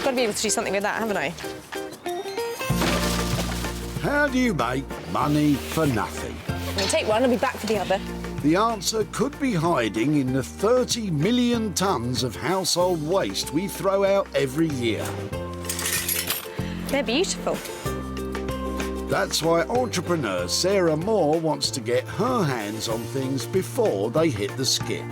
got to be able to do something with that, haven't I? How do you make money for nothing? I'm going to take one and be back for the other. The answer could be hiding in the 30 million tonnes of household waste we throw out every year. They're beautiful. That's why entrepreneur Sarah Moore wants to get her hands on things before they hit the skip.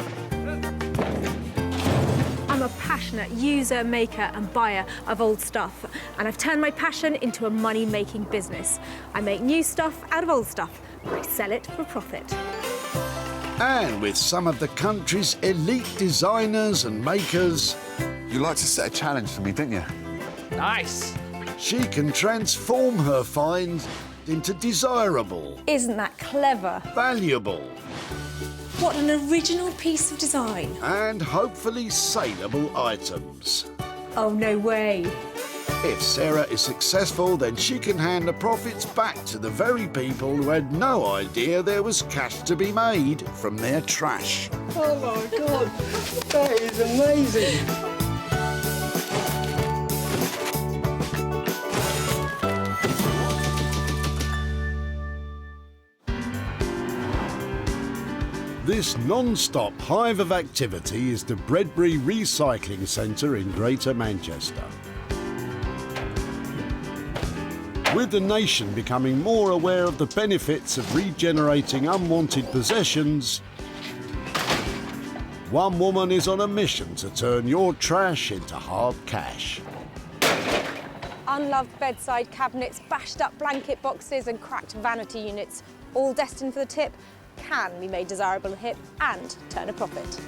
I'm a passionate user, maker and buyer of old stuff, and I've turned my passion into a money-making business. I make new stuff out of old stuff. I sell it for profit. And with some of the country's elite designers and makers, You like to set a challenge for me, didn't you? Nice. she can transform her finds into desirable, Isn't that clever? valuable, What an original piece of design. and hopefully saleable items. Oh, no way. If Sarah is successful, then she can hand the profits back to the very people who had no idea there was cash to be made from their trash. Oh my God, that is amazing. This non-stop hive of activity is the Bredbury Recycling Centre in Greater Manchester. With the nation becoming more aware of the benefits of regenerating unwanted possessions, one woman is on a mission to turn your trash into hard cash. Unloved bedside cabinets, bashed up blanket boxes and cracked vanity units, all destined for the tip, can be made desirable and hip and turn a profit.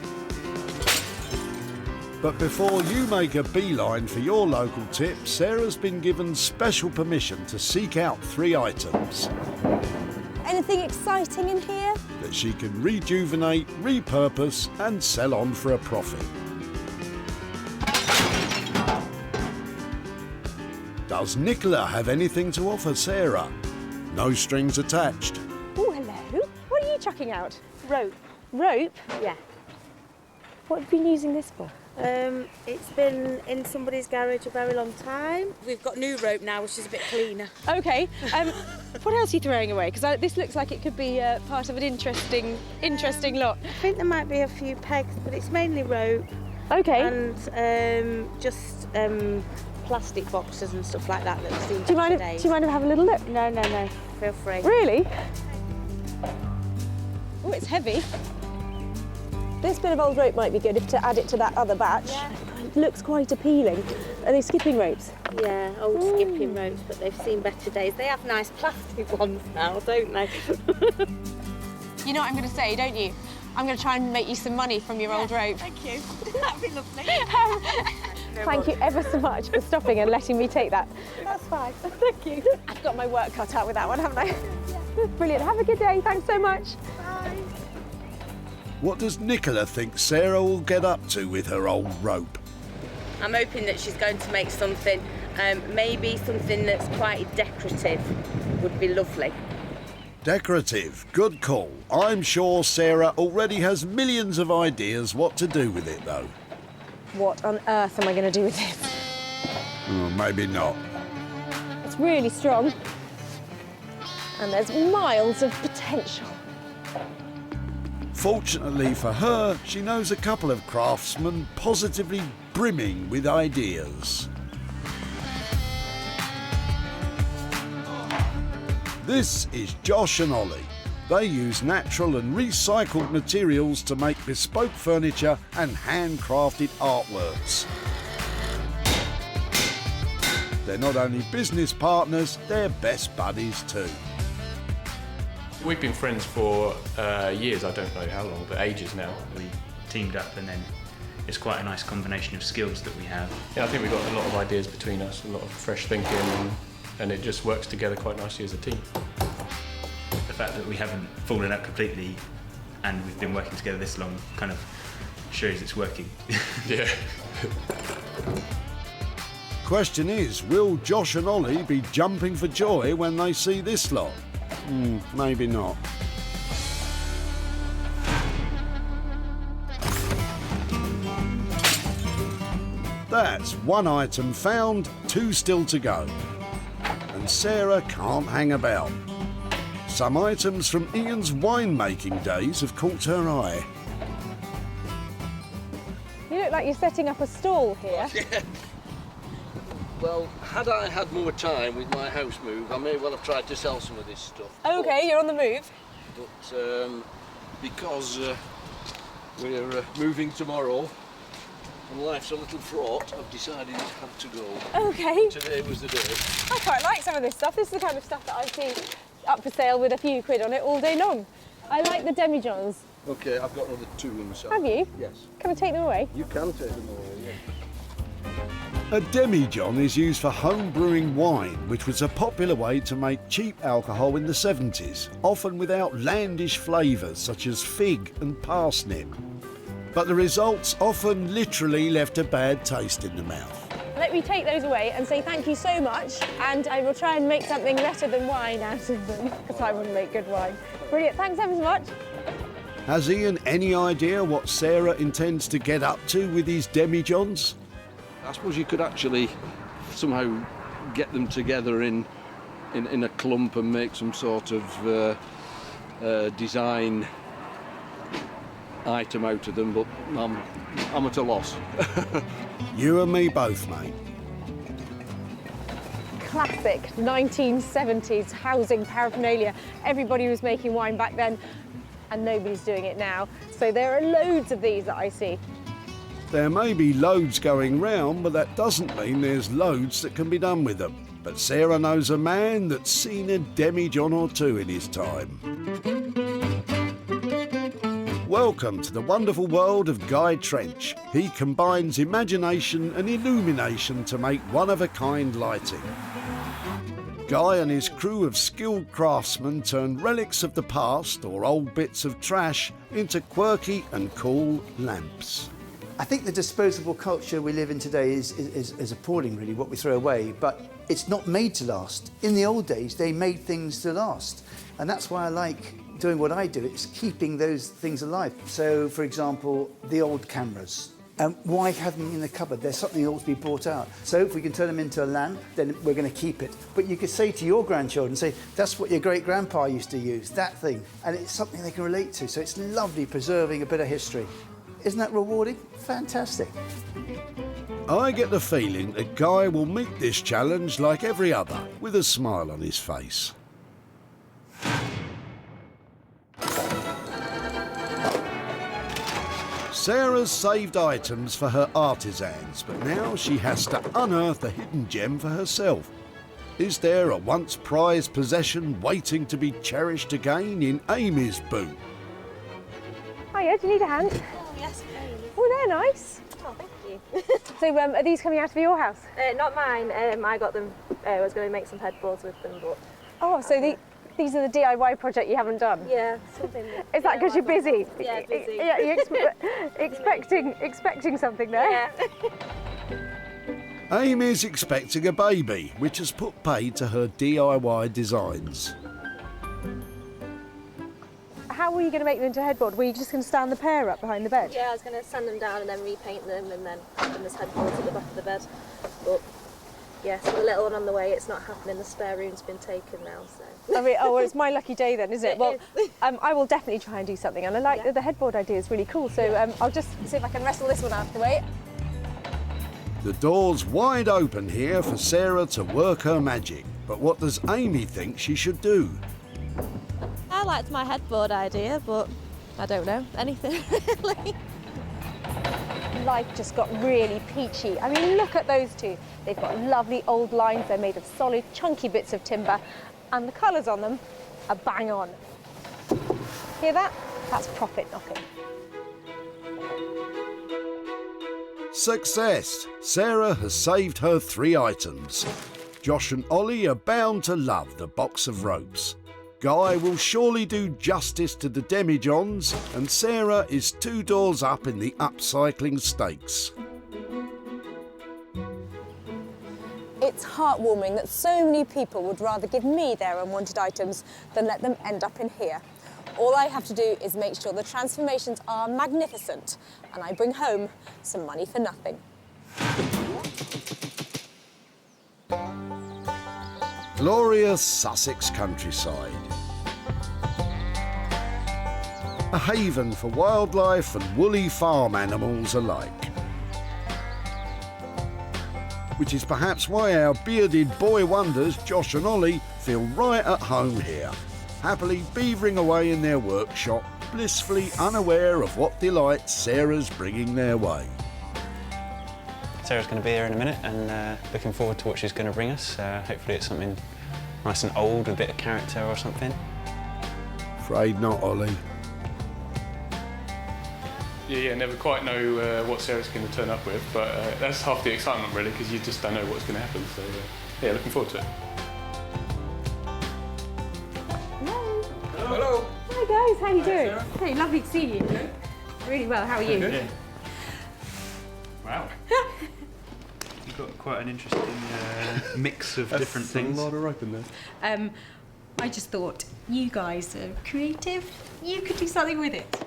But before you make a beeline for your local tip, Sarah's been given special permission to seek out 3 items Anything exciting in here? that she can rejuvenate, repurpose and sell on for a profit. Does Nicola have anything to offer Sarah? No strings attached. Oh, hello. What are you chucking out? Rope, Rope? yeah. What have you been using this for? It's been in somebody's garage a very long time. We've got new rope now, which is a bit cleaner. OK. What else are you throwing away? Because this looks like it could be part of an interesting lot. I think there might be a few pegs, but it's mainly rope OK. and just plastic boxes and stuff like that that we've seen do you mind if I have a little look? No, feel free. Really? Oh, it's heavy. This bit of old rope might be good to add it to that other batch. Yeah. It looks quite appealing. Are they skipping ropes? Yeah, old skipping ropes, but they've seen better days. They have nice plastic ones now, don't they? You know what I'm going to say, don't you? I'm going to try and make you some money from your old rope. Thank you. That'd be lovely. Thank you ever so much for stopping and letting me take that. That's fine. Thank you. I've got my work cut out with that one, haven't I? Brilliant. Have a good day. Thanks so much. Bye. What does Nicola think Sarah will get up to with her old rope? I'm hoping that she's going to make something, maybe something that's quite decorative would be lovely. Decorative, good call. I'm sure Sarah already has millions of ideas what to do with it though. What on earth am I going to do with this? Oh, maybe not. It's really strong. And there's miles of potential. Fortunately for her, she knows a couple of craftsmen positively brimming with ideas. This is Josh and Ollie. They use natural and recycled materials to make bespoke furniture and handcrafted artworks. They're not only business partners, they're best buddies too. We've been friends for years, I don't know how long, but ages now. We teamed up and then it's quite a nice combination of skills that we have. Yeah, I think we've got a lot of ideas between us, a lot of fresh thinking, and it just works together quite nicely as a team. The fact that we haven't fallen out completely and we've been working together this long kind of shows it's working. Yeah. Question is, will Josh and Ollie be jumping for joy when they see this lot? Maybe not. That's one item found, 2 still to go. And Sarah can't hang about. Some items from Ian's winemaking days have caught her eye. You look like you're setting up a stall here. Yeah. Well, had I had more time with my house move, I may well have tried to sell some of this stuff. Okay, you're on the move. But because we're moving tomorrow and life's a little fraught, I've decided it had to go. Okay. Today was the day. I quite like some of this stuff. This is the kind of stuff that I see up for sale with a few quid on it all day long. I like the demijohns. Okay, I've got another 2 inside. Have you? Yes. Can I take them away? You can take them away, yeah. A demijohn is used for home brewing wine, which was a popular way to make cheap alcohol in the 70s, often with outlandish flavours such as fig and parsnip. But the results often literally left a bad taste in the mouth. Let me take those away and say thank you so much, and I will try and make something better than wine out of them, because I wouldn't make good wine. Brilliant, thanks ever so much. Has Ian any idea what Sarah intends to get up to with these demijohns? I suppose you could actually somehow get them together in a clump and make some sort of design item out of them, but I'm at a loss. You and me both, mate. Classic 1970s housing paraphernalia. Everybody was making wine back then, and nobody's doing it now. So there are loads of these that I see. There may be loads going round, but that doesn't mean there's loads that can be done with them. But Sarah knows a man that's seen a demijohn or 2 in his time. Welcome to the wonderful world of Guy Trench. He combines imagination and illumination to make one-of-a-kind lighting. Guy and his crew of skilled craftsmen turn relics of the past or old bits of trash into quirky and cool lamps. I think the disposable culture we live in today is appalling, really, what we throw away, but it's not made to last. In the old days, they made things to last, and that's why I like doing what I do. It's keeping those things alive. So, for example, the old cameras. Why have them in the cupboard? There's something that ought to be brought out. So if we can turn them into a lamp, then we're going to keep it. But you could say to your grandchildren, say, that's what your great-grandpa used to use, that thing. And it's something they can relate to. So it's lovely preserving a bit of history. Isn't that rewarding? Fantastic. I get the feeling that Guy will meet this challenge like every other, with a smile on his face. Sarah's saved items for her artisans, but now she has to unearth a hidden gem for herself. Is there a once prized possession waiting to be cherished again in Amy's boot? Hiya, do you need a hand? Oh, yes, please. Oh, they're nice. Oh, thank you. So are these coming out of your house? Not mine. I got them. I was going to make some headboards with them, but... Oh, so these are the DIY project you haven't done? Yeah, something. Is that because you're busy? Yeah, busy. Yeah, you're expecting something there? Yeah. Amy's expecting a baby, which has put paid to her DIY designs. How were you going to make them into a headboard? Were you just going to stand the pair up behind the bed? Yeah, I was going to sand them down and then repaint them and then put them as headboards at the back of the bed. But yeah, so the little one on the way, it's not happening. The spare room's been taken now, so. I mean, oh, well, it's my lucky day then, is it? It well, is. I will definitely try and do something, and I like that the headboard idea is really cool. So I'll just see if I can wrestle this one out of the way. The door's wide open here for Sarah to work her magic. But what does Amy think she should do? I liked my headboard idea, but I don't know, anything really. Life just got really peachy. I mean, look at those two. They've got lovely old lines. They're made of solid, chunky bits of timber, and the colours on them are bang on. Hear that? That's profit knocking. Success! Sarah has saved her 3 items. Josh and Ollie are bound to love the box of ropes. Guy will surely do justice to the demijohns, and Sarah is 2 doors up in the upcycling stakes. It's heartwarming that so many people would rather give me their unwanted items than let them end up in here. All I have to do is make sure the transformations are magnificent, and I bring home some money for nothing. glorious Sussex countryside. A haven for wildlife and woolly farm animals alike. Which is perhaps why our bearded boy wonders, Josh and Ollie, feel right at home here, happily beavering away in their workshop, blissfully unaware of what delights Sarah's bringing their way. Sarah's going to be here in a minute and looking forward to what she's going to bring us. Hopefully it's something nice and old with a bit of character or something. Afraid not, Ollie. Yeah, never quite know what Sarah's going to turn up with, but that's half the excitement really, because you just don't know what's going to happen. So yeah, looking forward to it. Hello. Hello. Hi guys, how are you doing? Hey, lovely to see you. Yeah. Really well, how are you? Good. Wow. You've got quite an interesting mix of different things. A lot of rope in there. I just thought, you guys are creative. You could do something with it.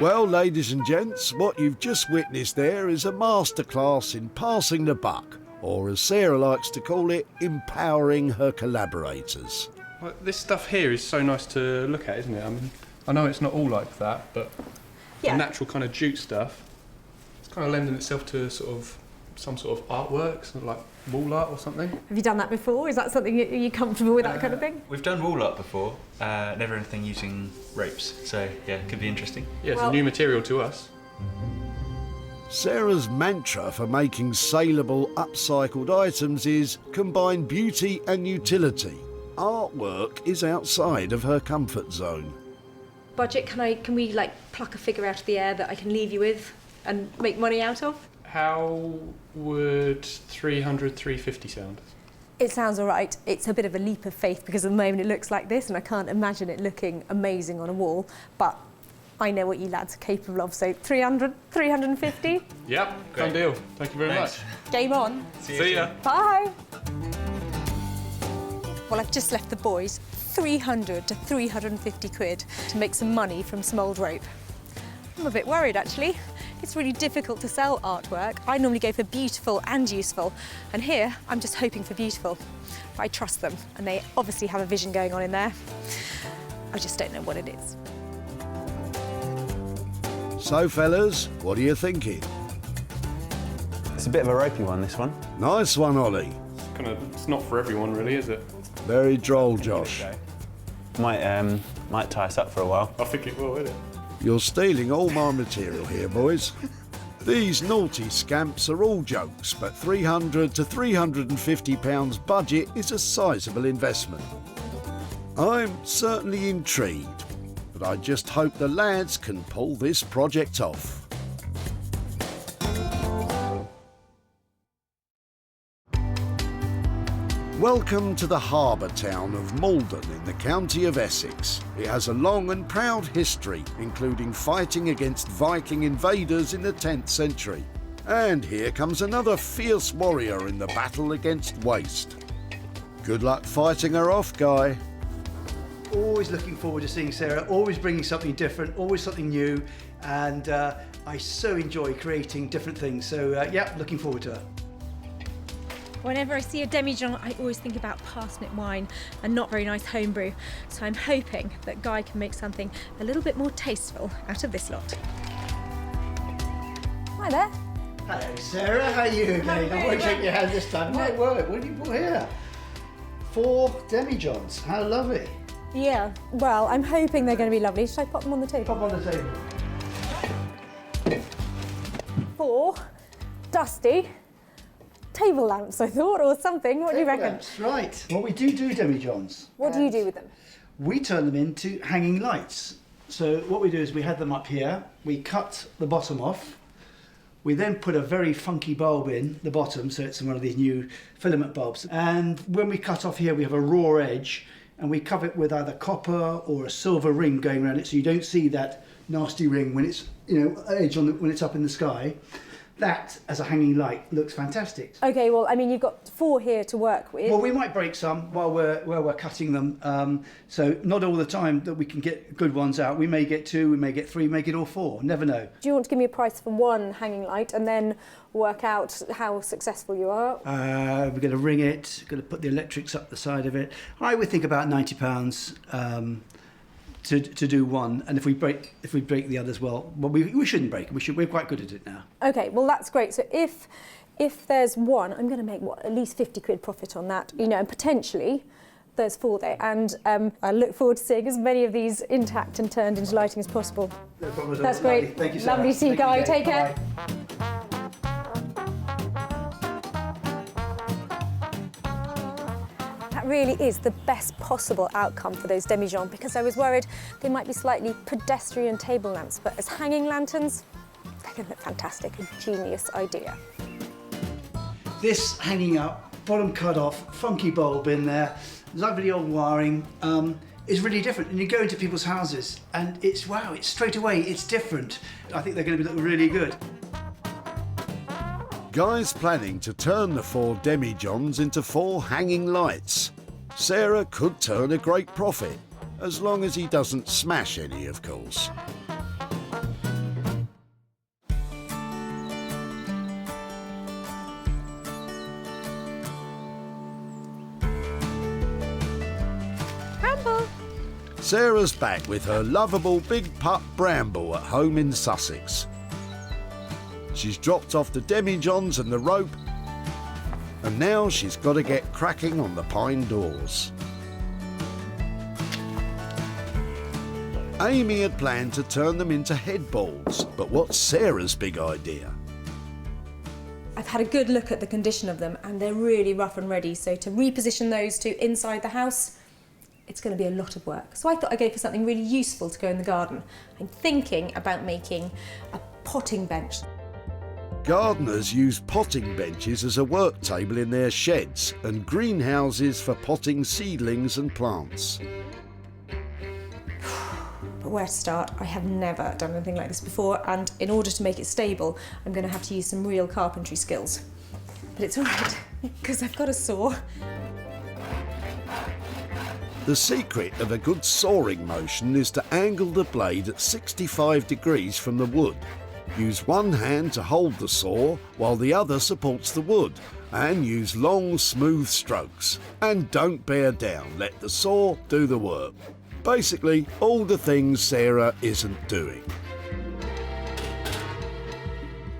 Well, ladies and gents, what you've just witnessed there is a masterclass in passing the buck, or as Sarah likes to call it, empowering her collaborators. Well, this stuff here is so nice to look at, isn't it? I mean, I know it's not all like that, but the natural kind of jute stuff, it's kind of lending itself to some sort of artwork, sort of like wall art or something. Have you done that before? Is that something, are you comfortable with that kind of thing? We've done wall art before, never anything using ropes, so yeah, it could be interesting. Yeah, it's a new material to us. Sarah's mantra for making saleable, upcycled items is combine beauty and utility. Artwork is outside of her comfort zone. Budget, can we like pluck a figure out of the air that I can leave you with and make money out of? How would 300, 350 sound? It sounds all right. It's a bit of a leap of faith because at the moment it looks like this and I can't imagine it looking amazing on a wall, but I know what you lads are capable of, so 300, 350? Yep, done deal. Thank you very much. Game on. See ya. Bye. Well, I've just left the boys 300 to 350 quid to make some money from some old rope. I'm a bit worried, actually. It's really difficult to sell artwork. I normally go for beautiful and useful, and here I'm just hoping for beautiful. But I trust them, and they obviously have a vision going on in there. I just don't know what it is. So, fellas, what are you thinking? It's a bit of a ropey one, this one. Nice one, Ollie. It's not for everyone, really, is it? Very droll, Josh. Might tie us up for a while. I think it will, isn't it? You're stealing all my material here, boys. These naughty scamps are all jokes, but £300 to £350 budget is a sizable investment. I'm certainly intrigued, but I just hope the lads can pull this project off. Welcome to the harbour town of Malden in the county of Essex. It has a long and proud history, including fighting against Viking invaders in the 10th century. And here comes another fierce warrior in the battle against waste. Good luck fighting her off, Guy. Always looking forward to seeing Sarah, always bringing something different, always something new, and I so enjoy creating different things. So yeah, looking forward to her. Whenever I see a demijohn, I always think about parsnip wine and not very nice homebrew. So I'm hoping that Guy can make something a little bit more tasteful out of this lot. Hi there. Hello, Sarah. How are you again? I won't shake your hand this time. My word, what have you brought here? 4 demijohns. How lovely. Yeah, well, I'm hoping they're going to be lovely. Should I pop them on the table? Pop on the table. 4 dusty table lamps, I thought, or something. What do you reckon? That's right. Well, we do demijohns. What do you do with them? We turn them into hanging lights. So what we do is we had them up here, we cut the bottom off, we then put a very funky bulb in the bottom, so it's one of these new filament bulbs. And when we cut off here, we have a raw edge, and we cover it with either copper or a silver ring going around it, so you don't see that nasty ring when it's, edge on when it's up in the sky. that as a hanging light looks fantastic. Okay, well, I mean, you've got 4 here to work with. Well, we might break some while we're cutting them. So not all the time that we can get good ones out. We may get 2, we may get 3, we may get all 4. Never know. Do you want to give me a price for one hanging light and then work out how successful you are? We're going to ring it. Going to put the electrics up the side of it. I would think about £90 to do one. And if we break the others, well, we shouldn't break them. We're quite good at it now. Okay, well that's great. So if there's one, I'm going to make at least 50 quid profit on that, you know, and potentially there's 4 there. And I look forward to seeing as many of these intact and turned into lighting as possible. No problem at all. That's great. Lovely. Thank you, Sarah. Lovely to see you, Guy. Take care. Bye. That really is the best possible outcome for those demijohns, because I was worried they might be slightly pedestrian table lamps, but as hanging lanterns, they're going to look fantastic. A genius idea. This hanging up, bottom cut off, funky bulb in there, lovely old wiring, is really different. And you go into people's houses and it's straight away, it's different. I think they're going to look really good. Guy's planning to turn the 4 demijohns into 4 hanging lights. Sarah could turn a great profit, as long as he doesn't smash any, of course. Bramble! Sarah's back with her lovable big pup Bramble at home in Sussex. She's dropped off the demijohns and the rope, and now she's got to get cracking on the pine doors. Amy had planned to turn them into headboards, but what's Sarah's big idea? I've had a good look at the condition of them and they're really rough and ready, so to reposition those to inside the house, it's going to be a lot of work. So I thought I'd go for something really useful to go in the garden. I'm thinking about making a potting bench. Gardeners use potting benches as a work table in their sheds and greenhouses for potting seedlings and plants. But where to start? I have never done anything like this before, and in order to make it stable, I'm going to have to use some real carpentry skills. But it's all right, because I've got a saw. The secret of a good sawing motion is to angle the blade at 65 degrees from the wood. Use one hand to hold the saw while the other supports the wood, and use long, smooth strokes. And don't bear down, let the saw do the work. Basically, all the things Sarah isn't doing.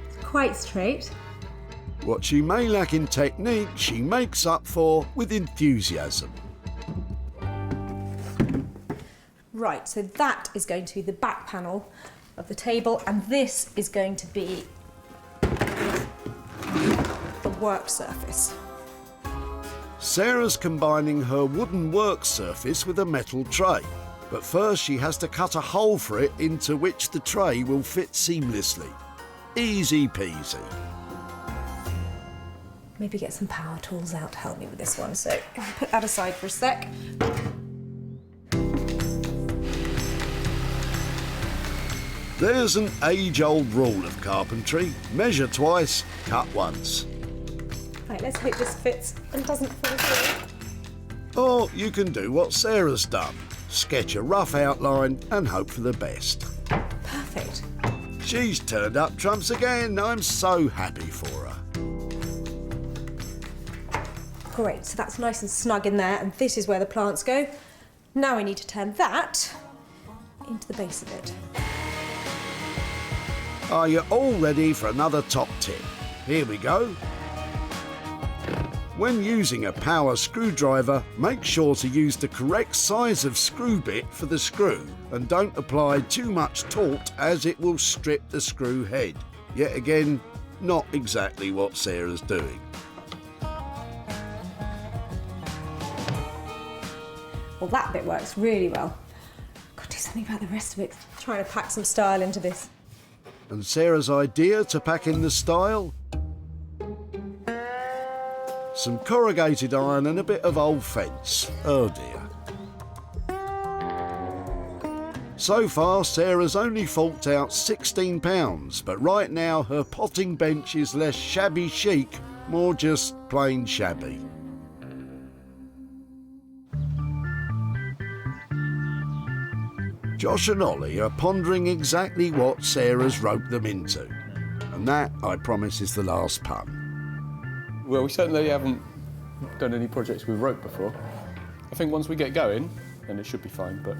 It's quite straight. What she may lack in technique, she makes up for with enthusiasm. Right, so that is going to be the back panel of the table, and this is going to be the work surface. Sarah's combining her wooden work surface with a metal tray, but first she has to cut a hole for it into which the tray will fit seamlessly. Easy peasy. Maybe get some power tools out to help me with this one, so put that aside for a sec. There's an age-old rule of carpentry: measure twice, cut once. Right, let's hope this fits and doesn't fall through. Or you can do what Sarah's done: sketch a rough outline and hope for the best. Perfect. She's turned up trumps again. I'm so happy for her. Great, so that's nice and snug in there, and this is where the plants go. Now I need to turn that into the base of it. Are you all ready for another top tip? Here we go. When using a power screwdriver, make sure to use the correct size of screw bit for the screw, and don't apply too much torque as it will strip the screw head. Yet again, not exactly what Sarah's doing. Well, that bit works really well. Got to do something about the rest of it. Trying to pack some style into this. And Sarah's idea to pack in the style? Some corrugated iron and a bit of old fence. Oh dear. So far, Sarah's only forked out £16, but right now her potting bench is less shabby chic, more just plain shabby. Josh and Ollie are pondering exactly what Sarah's roped them into. And that, I promise, is the last pun. Well, we certainly haven't done any projects with rope before. I think once we get going, then it should be fine, but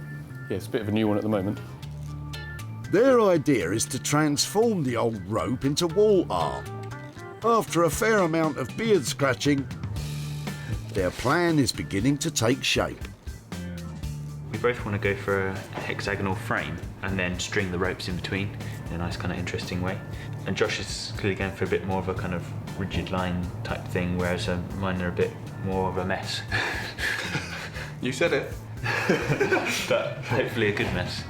yeah, it's a bit of a new one at the moment. Their idea is to transform the old rope into wall art. After a fair amount of beard scratching, their plan is beginning to take shape. We both want to go for a hexagonal frame and then string the ropes in between in a nice kind of interesting way. And Josh is clearly going for a bit more of a kind of rigid line type thing, whereas mine are a bit more of a mess. You said it. But hopefully a good mess.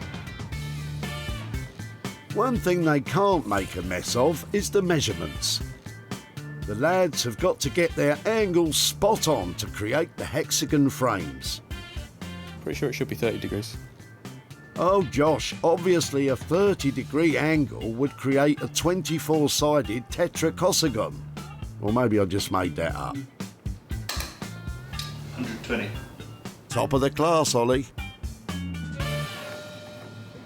One thing they can't make a mess of is the measurements. The lads have got to get their angles spot on to create the hexagon frames. Pretty sure it should be 30 degrees. Oh, Josh, obviously a 30-degree angle would create a 24-sided tetracosagon. Or maybe I just made that up. 120. Top of the class, Ollie.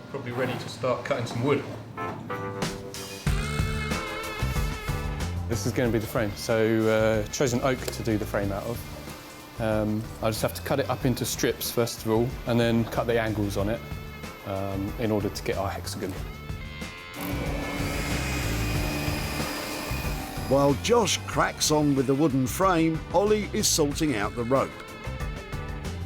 Probably ready to start cutting some wood. This is going to be the frame. So chosen oak to do the frame out of. I just have to cut it up into strips first of all, and then cut the angles on it in order to get our hexagon. While Josh cracks on with the wooden frame, Ollie is sorting out the rope.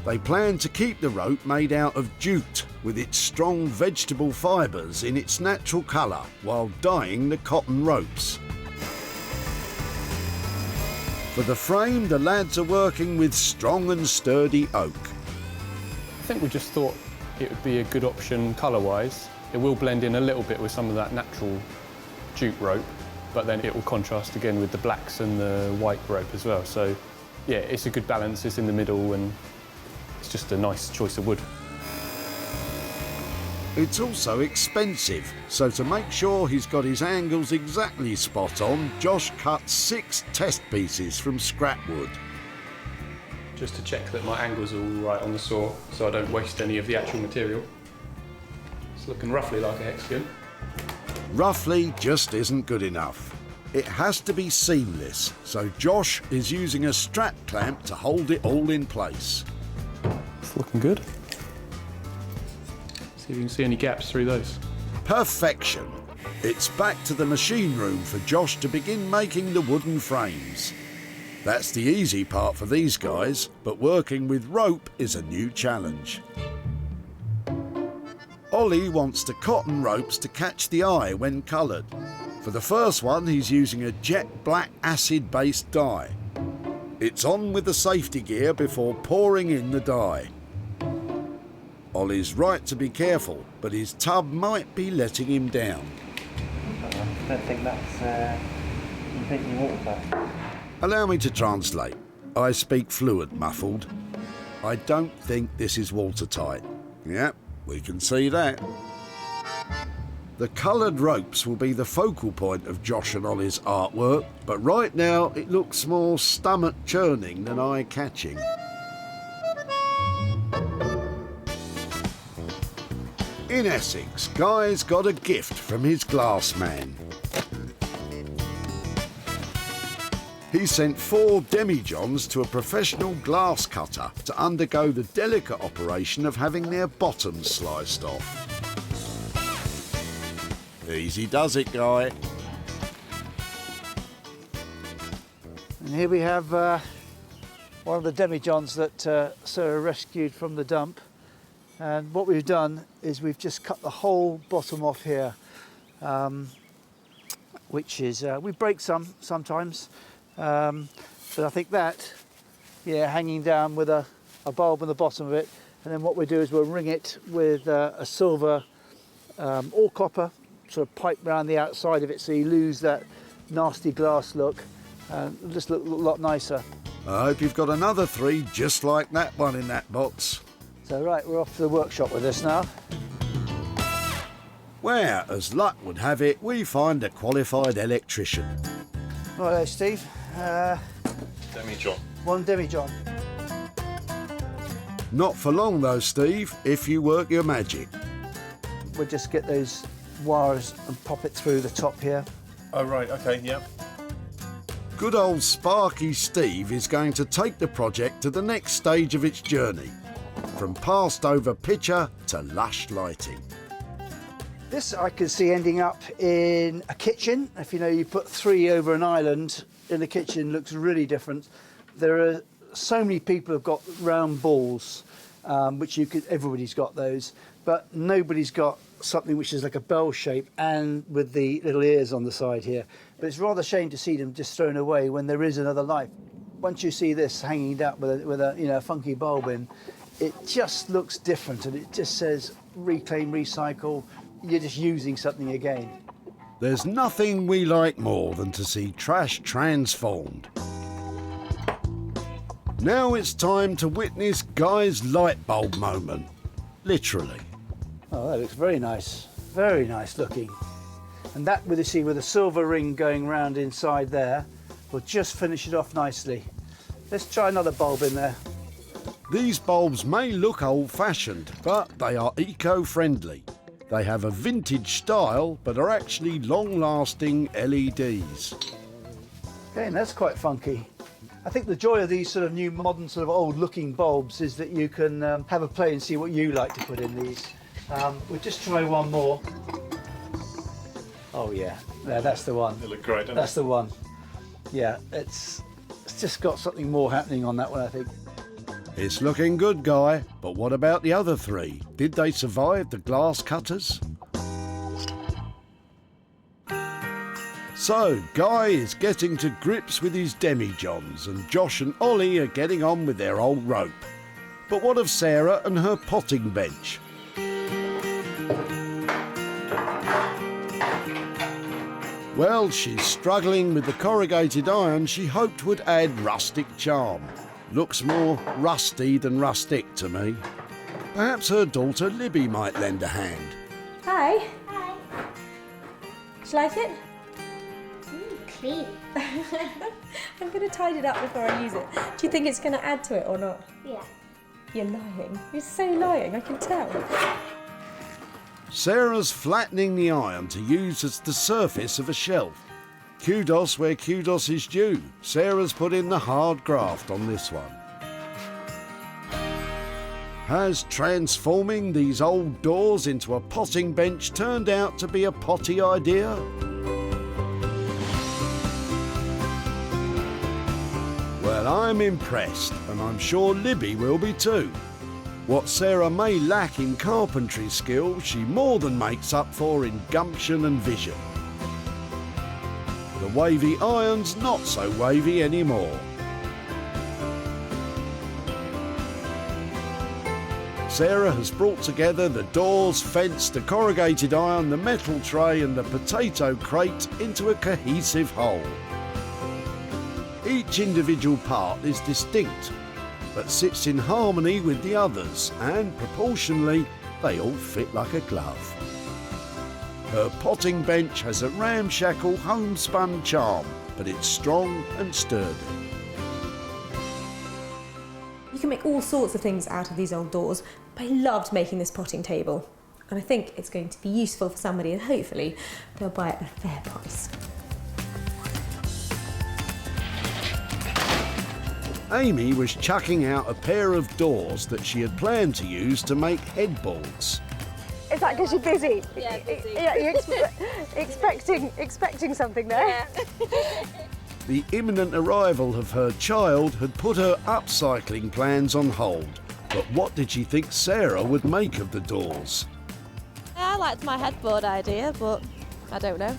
They plan to keep the rope made out of jute with its strong vegetable fibres in its natural colour while dyeing the cotton ropes. For the frame, the lads are working with strong and sturdy oak. I think we just thought it would be a good option colour-wise. It will blend in a little bit with some of that natural jute rope, but then it will contrast again with the blacks and the white rope as well. So yeah, it's a good balance, it's in the middle, and it's just a nice choice of wood. It's also expensive, so to make sure he's got his angles exactly spot on, Josh cut 6 test pieces from scrap wood. Just to check that my angles are all right on the saw, so I don't waste any of the actual material. It's looking roughly like a hexagon. Roughly just isn't good enough. It has to be seamless, so Josh is using a strap clamp to hold it all in place. It's looking good. See if you can see any gaps through those. Perfection. It's back to the machine room for Josh to begin making the wooden frames. That's the easy part for these guys, but working with rope is a new challenge. Ollie wants the cotton ropes to catch the eye when coloured. For the first one, he's using a jet black acid-based dye. It's on with the safety gear before pouring in the dye. Ollie's right to be careful, but his tub might be letting him down. I don't think that's completely watertight. Allow me to translate. I speak fluent, muffled. I don't think this is watertight. Yep, we can see that. The coloured ropes will be the focal point of Josh and Ollie's artwork, but right now it looks more stomach-churning than eye-catching. In Essex, Guy's got a gift from his glass man. He sent 4 demijohns to a professional glass cutter to undergo the delicate operation of having their bottoms sliced off. Easy does it, Guy. And here we have one of the demijohns that Sarah rescued from the dump. And what we've done is we've just cut the whole bottom off here, which is, we break some sometimes, but I think that, yeah, hanging down with a bulb on the bottom of it, and then what we do is we'll ring it with a silver or copper sort of pipe around the outside of it, so you lose that nasty glass look, and it'll just look a lot nicer. I hope you've got another 3 just like that one in that box. So right, we're off to the workshop with this now. where, as luck would have it, we find a qualified electrician. Righto, Steve. Demi-John. One demi-john. Not for long though, Steve, if you work your magic. We'll just get those wires and pop it through the top here. Oh, right, okay, yeah. Good old Sparky Steve is going to take the project to the next stage of its journey, from passed over picture to lush lighting. This I can see ending up in a kitchen. If you know, you put 3 over an island in the kitchen, looks really different. There are so many people who've got round balls, which you could, everybody's got those, but nobody's got something which is like a bell shape and with the little ears on the side here. But it's rather a shame to see them just thrown away when there is another life. Once you see this hanging out with a you know, funky bulb in, it just looks different, and it just says reclaim, recycle. You're just using something again. There's nothing we like more than to see trash transformed. Now it's time to witness Guy's light bulb moment. Literally. Oh, that looks very nice looking. And that, with a silver ring going round inside there, will just finish it off nicely. Let's try another bulb in there. These bulbs may look old-fashioned, but they are eco-friendly. They have a vintage style, but are actually long-lasting LEDs. Okay, and that's quite funky. I think the joy of these sort of new modern sort of old-looking bulbs is that you can have a play and see what you like to put in these. We'll just try one more. Oh yeah, yeah, that's the one. They look great, don't That's the one. Yeah, it's just got something more happening on that one, I think. It's looking good, Guy, but what about the other 3? Did they survive the glass cutters? So, Guy is getting to grips with his demi-johns, and Josh and Ollie are getting on with their old rope. But what of Sarah and her potting bench? Well, she's struggling with the corrugated iron she hoped would add rustic charm. Looks more rusty than rustic to me. Perhaps her daughter Libby might lend a hand. Hi. Hi. Do you like it? Clean. I'm going to tidy it up before I use it. Do you think it's going to add to it or not? Yeah. You're lying. You're so lying, I can tell. Sarah's flattening the iron to use as the surface of a shelf. Kudos where kudos is due. Sarah's put in the hard graft on this one. Has transforming these old doors into a potting bench turned out to be a potty idea? Well, I'm impressed, and I'm sure Libby will be too. What Sarah may lack in carpentry skill, she more than makes up for in gumption and vision. The wavy iron's not so wavy anymore. Sarah has brought together the doors, fence, the corrugated iron, the metal tray and the potato crate into a cohesive whole. Each individual part is distinct, but sits in harmony with the others, and proportionally they all fit like a glove. Her potting bench has a ramshackle homespun charm, but it's strong and sturdy. You can make all sorts of things out of these old doors, but I loved making this potting table. And I think it's going to be useful for somebody, and hopefully they'll buy it at a fair price. Amy was chucking out a pair of doors that she had planned to use to make headboards. Is that because you're busy? Yeah, busy. Yeah, you're expecting something there. Yeah. The imminent arrival of her child had put her upcycling plans on hold. But what did she think Sarah would make of the doors? I liked my headboard idea, but I don't know.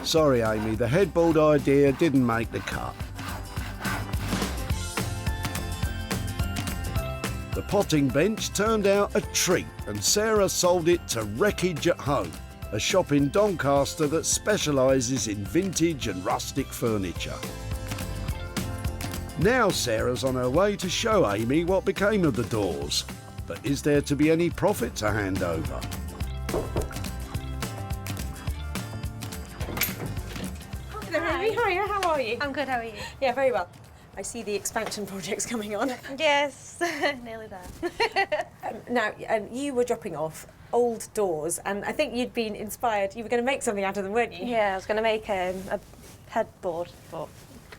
Sorry, Amy, the headboard idea didn't make the cut. The potting bench turned out a treat, and Sarah sold it to Wreckage at Home, a shop in Doncaster that specialises in vintage and rustic furniture. Now Sarah's on her way to show Amy what became of the doors. But is there to be any profit to hand over? Amy, hiya, how are you? I'm good, how are you? Yeah, very well. I see the expansion project's coming on. Yes, nearly there. Now, you were dropping off old doors, and I think you'd been inspired. You were going to make something out of them, weren't you? Yeah, I was going to make a headboard, but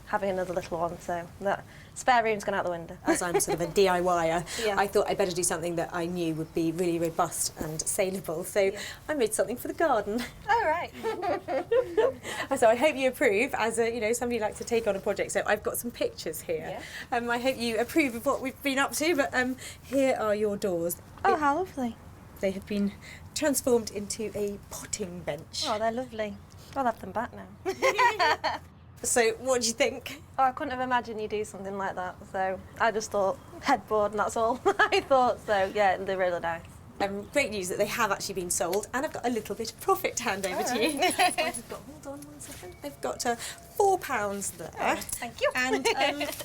having another little one, so that spare room's gone out the window. As I'm sort of a DIYer, Yeah. I thought I'd better do something that I knew would be really robust and saleable. So I made something for the garden. Oh, right. So I hope you approve, as somebody likes to take on a project. So I've got some pictures here. Yeah. I hope you approve of what we've been up to. But here are your doors. Oh, how lovely. They have been transformed into a potting bench. Oh, they're lovely. I'll have them back now. So what do you think? Oh, I couldn't have imagined you do something like that, so I just thought headboard and that's all I thought, so yeah, they're really nice. Great news that they have actually been sold, and I've got a little bit of profit to hand over to you. I've got, hold on 1 second. They've got £4 there. Oh, thank you.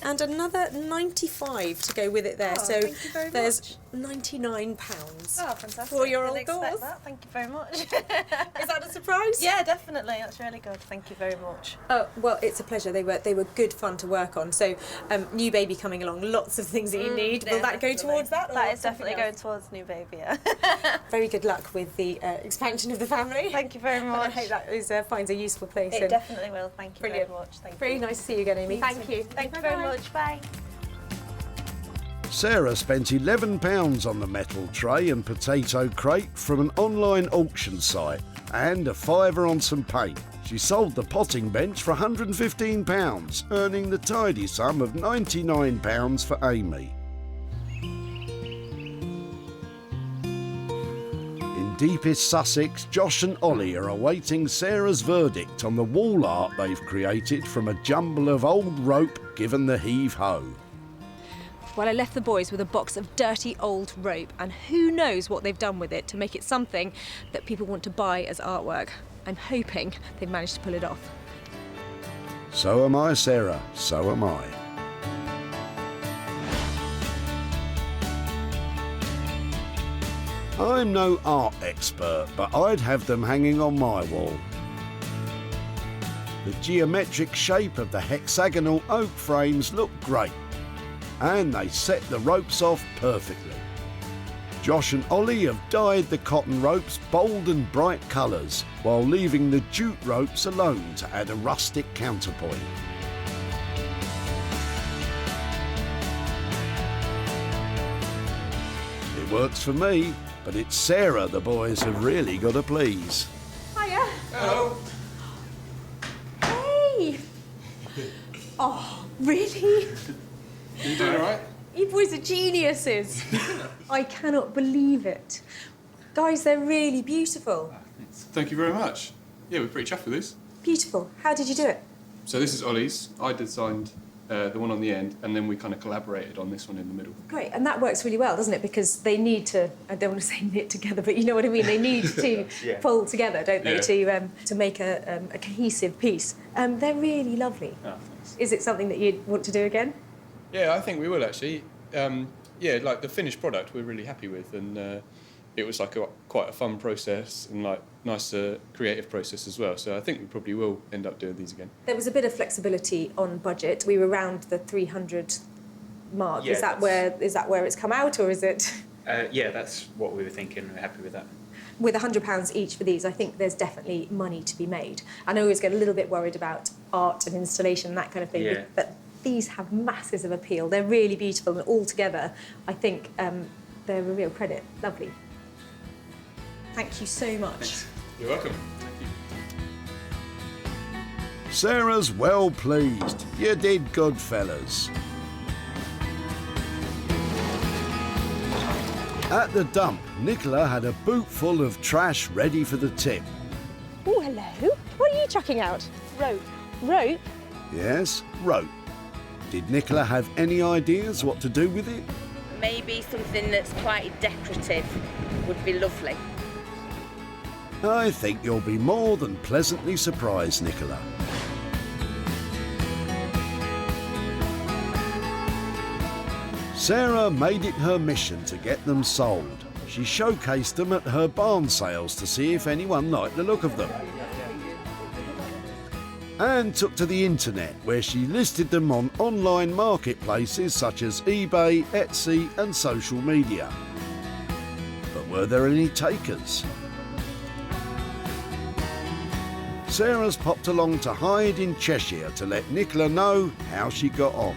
And another 95 to go with it there. Oh, so thank you very there's £99 Oh, fantastic. for your Didn't old expect doors. that. Thank you very much. Is that a surprise? Yeah, definitely. That's really good. Thank you very much. Oh, well, it's a pleasure. They were good fun to work on. So, new baby coming along, lots of things that you need. Yeah, Will that go definitely. towards that? Or That is something definitely going else? towards new baby, yeah. Very good luck with the expansion of the family. Thank you very And I much. hope that is, finds a useful place. It and definitely will. Thank you Brilliant. very much. Thank you. Very nice to see you again, Amy. Thank you. Thank you very much. Bye. Sarah spent £11 on the metal tray and potato crate from an online auction site and a £5 on some paint. She sold the potting bench for £115, earning the tidy sum of £99 for Amy. In deepest Sussex, Josh and Ollie are awaiting Sarah's verdict on the wall art they've created from a jumble of old rope given the heave-ho. Well, I left the boys with a box of dirty old rope, and who knows what they've done with it to make it something that people want to buy as artwork. I'm hoping they've managed to pull it off. So am I, Sarah, so am I. I'm no art expert, but I'd have them hanging on my wall. The geometric shape of the hexagonal oak frames look great, and they set the ropes off perfectly. Josh and Ollie have dyed the cotton ropes bold and bright colours, while leaving the jute ropes alone to add a rustic counterpoint. It works for me, but it's Sarah the boys have really got to please. Hiya. Hello. Hey. Oh, really? You doing all right? You boys are geniuses. I cannot believe it. Guys, they're really beautiful. Thank you very much. Yeah, we're pretty chuffed with this. Beautiful. How did you do it? So this is Ollie's. I designed the one on the end, and then we kind of collaborated on this one in the middle. Great, and that works really well, doesn't it? Because they need to, I don't want to say knit together, but you know what I mean? They need to Yeah. fold together, don't they, Yeah. to make a cohesive piece. They're really lovely. Oh, thanks. Is it something that you'd want to do again? Yeah, I think we will actually. Yeah, like the finished product we're really happy with, and it was like quite a fun process and like nice creative process as well. So I think we probably will end up doing these again. There was a bit of flexibility on budget. We were around the 300 mark. Yeah, is that where it's come out, or is it? Yeah, that's what we were thinking. We're happy with that. With £100 each for these, I think there's definitely money to be made. And I always get a little bit worried about art and installation and that kind of thing. Yeah. But these have masses of appeal. They're really beautiful, and all together, I think they're a real credit. Lovely. Thank you so much. You're welcome. Sarah's well pleased. You did good, fellas. At the dump, Nicola had a boot full of trash ready for the tip. Oh, hello. What are you chucking out? Rope. Rope? Yes, rope. Did Nicola have any ideas what to do with it? Maybe something that's quite decorative would be lovely. I think you'll be more than pleasantly surprised, Nicola. Sarah made it her mission to get them sold. She showcased them at her barn sales to see if anyone liked the look of them. and took to the internet, where she listed them on online marketplaces such as eBay, Etsy and social media. But were there any takers? Sarah's popped along to Hyde in Cheshire to let Nicola know how she got on.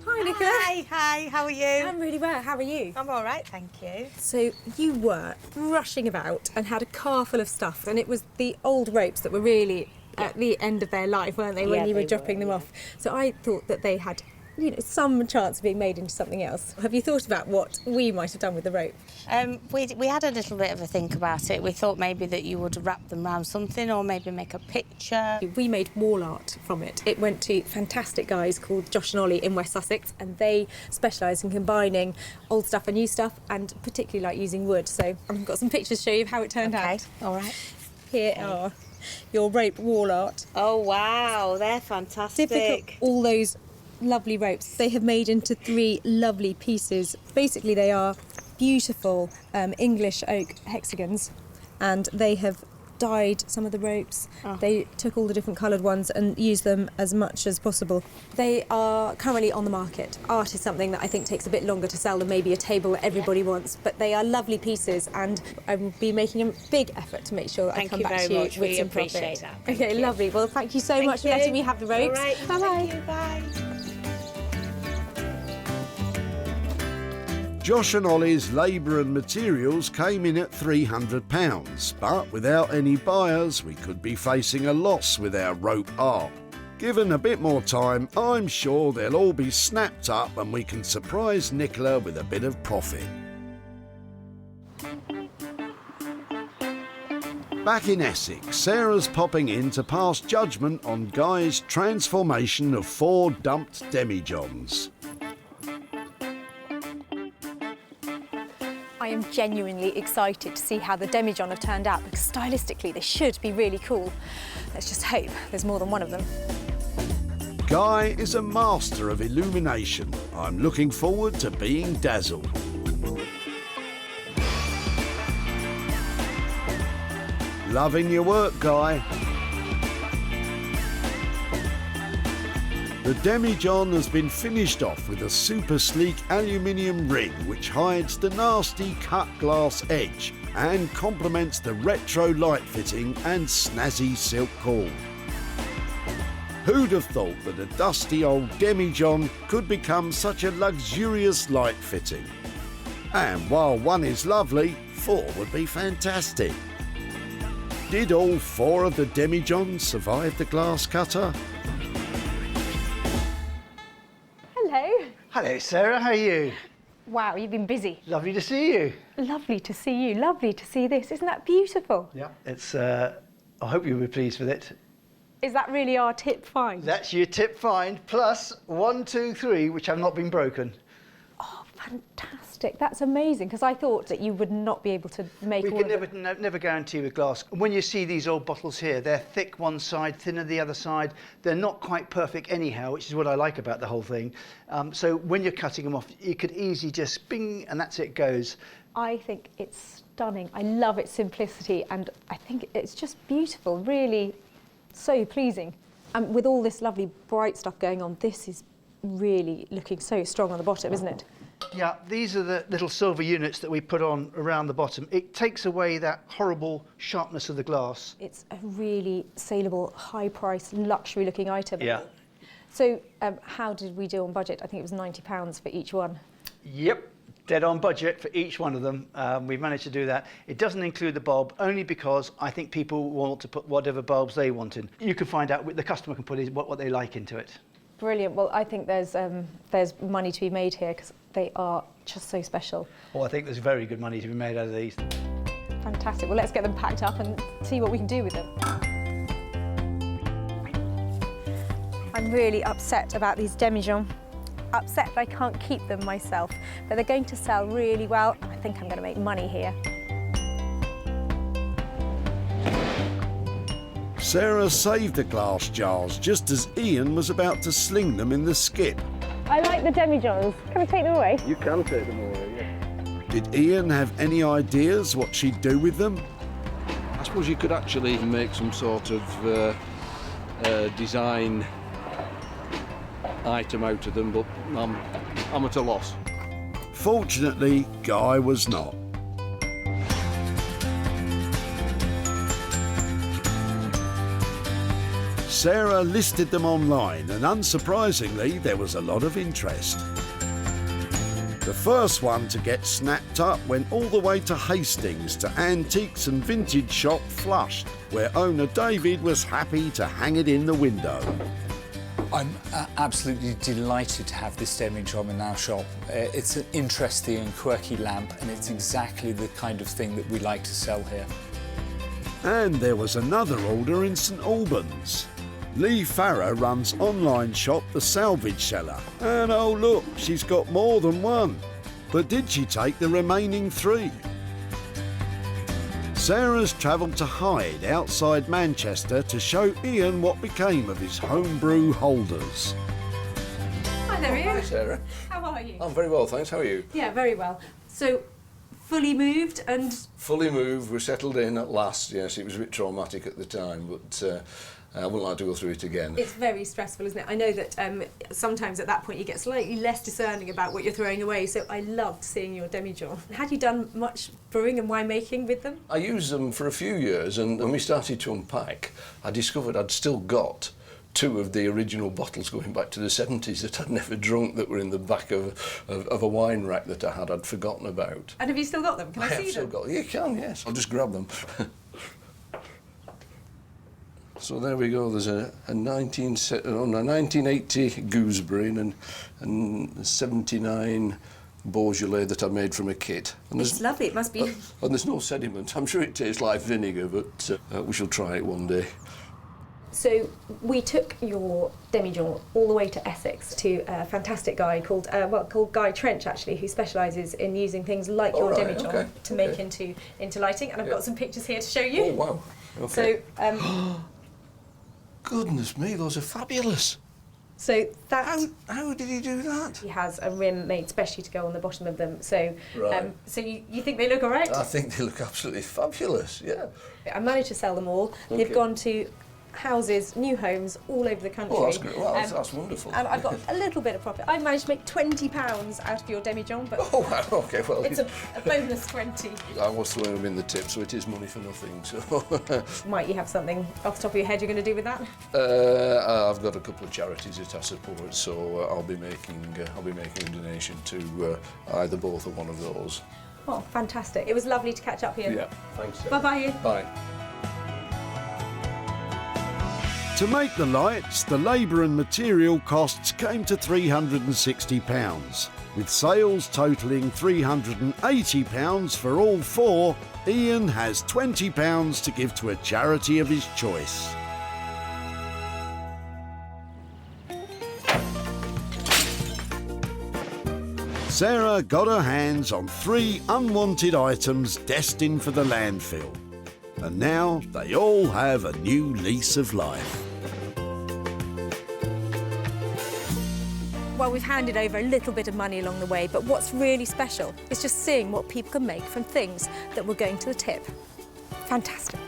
Hi, Nicola. Hi, how are you? I'm really well. How are you? I'm all right, thank you. So you were rushing about and had a car full of stuff, and it was the old ropes that were really at the end of their life, weren't they, when you were dropping them off? So I thought that they had, you know, some chance of being made into something else. Have you thought about what we might have done with the rope? We had a little bit of a think about it. We thought maybe that you would wrap them around something or maybe make a picture. We made wall art from it. It went to fantastic guys called Josh and Ollie in West Sussex, and they specialise in combining old stuff and new stuff, and particularly like using wood. So I've got some pictures to show you how it turned out. All right. Here are your rope wall art. Oh, wow, they're fantastic. Typical, all those lovely ropes. They have made into 3 lovely pieces. Basically, they are beautiful English oak hexagons, and they have dyed some of the ropes. They took all the different coloured ones and used them as much as possible. They are currently on the market. Art is something that I think takes a bit longer to sell than maybe a table that everybody wants, but they are lovely pieces, and I will be making a big effort to make sure that I come back to you with we some appreciate profit. that. Okay, lovely. Well, thank you so much for letting me have the ropes. All right. Bye-bye. Thank you, bye. Josh and Ollie's labour and materials came in at £300, but without any buyers, we could be facing a loss with our rope art. Given a bit more time, I'm sure they'll all be snapped up and we can surprise Nicola with a bit of profit. Back in Essex, Sarah's popping in to pass judgment on Guy's transformation of 4 dumped demijohns. I am genuinely excited to see how the demijohn have turned out, because stylistically they should be really cool. Let's just hope there's more than one of them. Guy is a master of illumination. I'm looking forward to being dazzled. Loving your work, Guy. The demijohn has been finished off with a super sleek aluminium ring which hides the nasty cut glass edge and complements the retro light fitting and snazzy silk cord. Who'd have thought that a dusty old demijohn could become such a luxurious light fitting? And while 1 is lovely, 4 would be fantastic. Did all 4 of the demijohns survive the glass cutter? Hello. Hello, Sarah. How are you? Wow, you've been busy. Lovely to see you. Lovely to see you. Lovely to see this. Isn't that beautiful? Yeah. It's. I hope you'll be pleased with it. Is that really our tip find? That's your tip find plus 1, 2, 3, which have not been broken. Oh, fantastic. That's amazing, because I thought that you would not be able to make all We of can them. never guarantee with glass. When you see these old bottles here, they're thick one side, thinner the other side. They're not quite perfect anyhow, which is what I like about the whole thing. So when you're cutting them off, you could easily just bing, and that's it goes. I think it's stunning. I love its simplicity, and I think it's just beautiful, really so pleasing. And with all this lovely bright stuff going on, this is really looking so strong on the bottom, isn't it? Yeah, these are the little silver units that we put on around the bottom. It takes away that horrible sharpness of the glass. It's a really saleable, high-priced, luxury-looking item. Yeah. So how did we do on budget? I think it was £90 for each one. Yep, dead on budget for each one of them. We've managed to do that. It doesn't include the bulb, only because I think people want to put whatever bulbs they want in. You can find out, the customer can put what they like into it. Brilliant. Well, I think there's money to be made here, because they are just so special. Well, I think there's very good money to be made out of these. Fantastic. Well, let's get them packed up and see what we can do with them. I'm really upset about these demijohns. Upset that I can't keep them myself, but they're going to sell really well. I think I'm going to make money here. Sarah saved the glass jars just as Ian was about to sling them in the skip. I like the demijohns. Can I take them away? You can take them away, yeah. Did Ian have any ideas what she'd do with them? I suppose you could actually make some sort of design item out of them, but I'm at a loss. Fortunately, Guy was not. Sarah listed them online, and unsurprisingly, there was a lot of interest. The first one to get snapped up went all the way to Hastings to Antiques and Vintage Shop Flush, where owner David was happy to hang it in the window. I'm absolutely delighted to have this demi-job in our shop. It's an interesting and quirky lamp, and it's exactly the kind of thing that we like to sell here. And there was another order in St Albans. Lee Farrer runs online shop The Salvage Seller. And oh look, she's got more than one. But did she take the remaining 3? Sarah's travelled to Hyde outside Manchester to show Ian what became of his homebrew holders. Hi there, Ian. Hi, Sarah. How are you? I'm very well, thanks. How are you? Yeah, very well. So, fully moved and... Fully moved. We're settled in at last. Yes, it was a bit traumatic at the time, but I wouldn't like to go through it again. It's very stressful, isn't it? I know that sometimes at that point you get slightly less discerning about what you're throwing away, so I loved seeing your demi-job. Had you done much brewing and winemaking with them? I used them for a few years, and when we started to unpack, I discovered I'd still got 2 of the original bottles going back to the 70s that I'd never drunk, that were in the back of a wine rack that I'd forgotten about. And have you still got them? Can I see them? have still got them. You can, yes. I'll just grab them. So there we go. There's a 1980 gooseberry and a 79 Beaujolais that I made from a kit. And it's lovely. It must be. And there's no sediment. I'm sure it tastes like vinegar, but we shall try it one day. So we took your demi-job all the way to Essex to a fantastic guy called Guy Trench, actually, who specialises in using things like your demi-job to make into lighting. And I've got some pictures here to show you. Oh wow! Okay. So. Goodness me, those are fabulous. So that. How did he do that? He has a rim made specially to go on the bottom of them. So, right. So you think they look all right? I think they look absolutely fabulous. Yeah. I managed to sell them all. Okay. They've gone to houses, new homes all over the country. Oh, that's great. Well, that's wonderful. And I've got a little bit of profit. I managed to make £20 out of your demi-job, but oh wow, okay, well it's a bonus 20. I was throwing them in the tip, so it is money for nothing. So might you have something off the top of your head you're going to do with that? I've got a couple of charities that I support, so I'll be making a donation to either both or one of those. Oh, fantastic! It was lovely to catch up here. Yeah, thanks. Bye bye. Bye. To make the lights, the labour and material costs came to £360. With sales totalling £380 for all 4, Ian has £20 to give to a charity of his choice. Sarah got her hands on 3 unwanted items destined for the landfill. And now they all have a new lease of life. Well, we've handed over a little bit of money along the way, but what's really special is just seeing what people can make from things that were going to the tip. Fantastic.